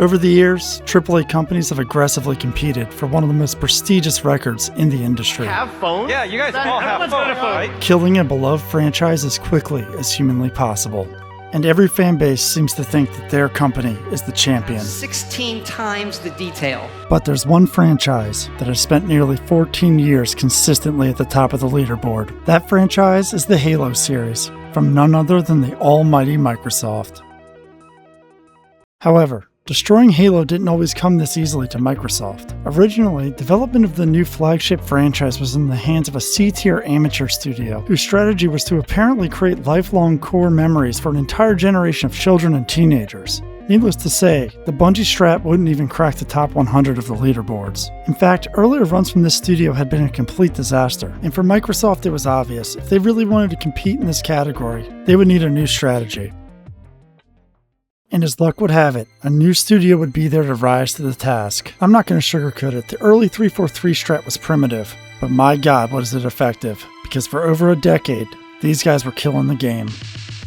Over the years, AAA companies have aggressively competed for one of the most prestigious records in the industry. Have phones? Yeah, you guys all have phones, right? Killing a beloved franchise as quickly as humanly possible. And every fan base seems to think that their company is the champion. 16 times the detail. But there's one franchise that has spent nearly 14 years consistently at the top of the leaderboard. That franchise is the Halo series, from none other than the almighty Microsoft. However, destroying Halo didn't always come this easily to Microsoft. Originally, development of the new flagship franchise was in the hands of a C-tier amateur studio, whose strategy was to apparently create lifelong core memories for an entire generation of children and teenagers. Needless to say, the Bungie Strat wouldn't even crack the top 100 of the leaderboards. In fact, earlier runs from this studio had been a complete disaster, and for Microsoft it was obvious, if they really wanted to compete in this category, they would need a new strategy. And as luck would have it, a new studio would be there to rise to the task. I'm not going to sugarcoat it, the early 343 strat was primitive, but my god was it effective, because for over a decade, these guys were killing the game.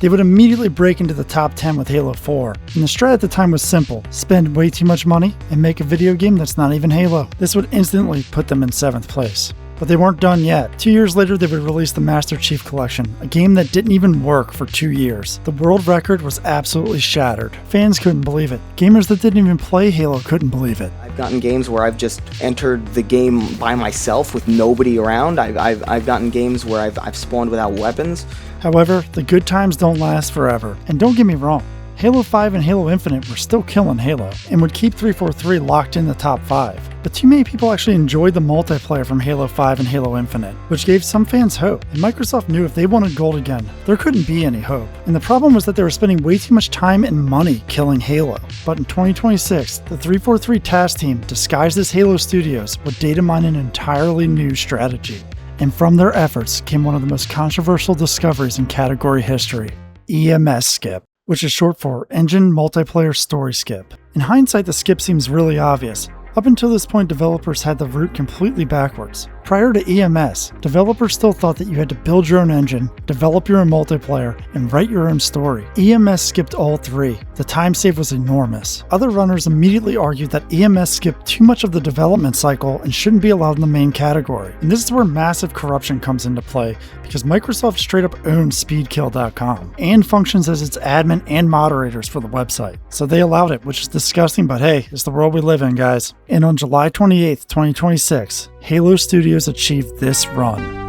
They would immediately break into the top 10 with Halo 4, and the strat at the time was simple: spend way too much money and make a video game that's not even Halo. This would instantly put them in 7th place. But they weren't done yet. 2 years later, they would release the Master Chief Collection, a game that didn't even work for 2 years. The world record was absolutely shattered. Fans couldn't believe it. Gamers that didn't even play Halo couldn't believe it. I've gotten games where I've just entered the game by myself with nobody around. I've gotten games where I've spawned without weapons. However, the good times don't last forever. And don't get me wrong, Halo 5 and Halo Infinite were still killing Halo, and would keep 343 locked in the top 5. But too many people actually enjoyed the multiplayer from Halo 5 and Halo Infinite, which gave some fans hope, and Microsoft knew if they wanted gold again, there couldn't be any hope. And the problem was that they were spending way too much time and money killing Halo. But in 2026, the 343 task team, disguised as Halo Studios, would data mine an entirely new strategy. And from their efforts came one of the most controversial discoveries in category history: EMS Skip, which is short for Engine Multiplayer Story Skip. In hindsight, the skip seems really obvious. Up until this point, developers had the route completely backwards. Prior to EMS, developers still thought that you had to build your own engine, develop your own multiplayer, and write your own story. EMS skipped all three. The time save was enormous. Other runners immediately argued that EMS skipped too much of the development cycle and shouldn't be allowed in the main category. And this is where massive corruption comes into play, because Microsoft straight up owns speedkill.com and functions as its admin and moderators for the website. So they allowed it, which is disgusting, but hey, it's the world we live in, guys. And on July 28th, 2026, Halo Studios achieved this run.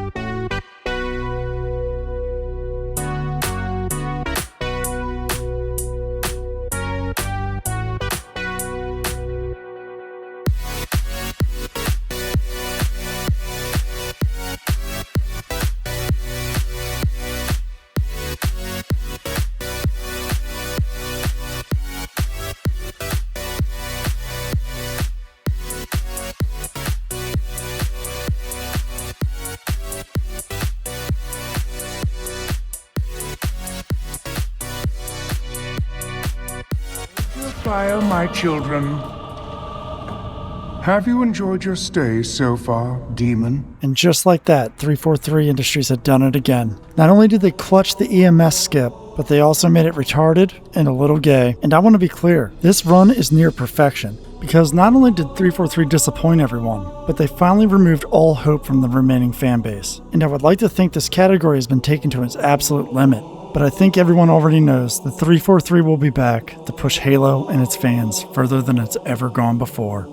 Fire, my children. Have you enjoyed your stay so far, Demon? And just like that, 343 Industries had done it again. Not only did they clutch the EMS skip, but they also made it retarded and a little gay. And I want to be clear, this run is near perfection, because not only did 343 disappoint everyone, but they finally removed all hope from the remaining fanbase. And I would like to think this category has been taken to its absolute limit. But I think everyone already knows that 343 will be back to push Halo and its fans further than it's ever gone before.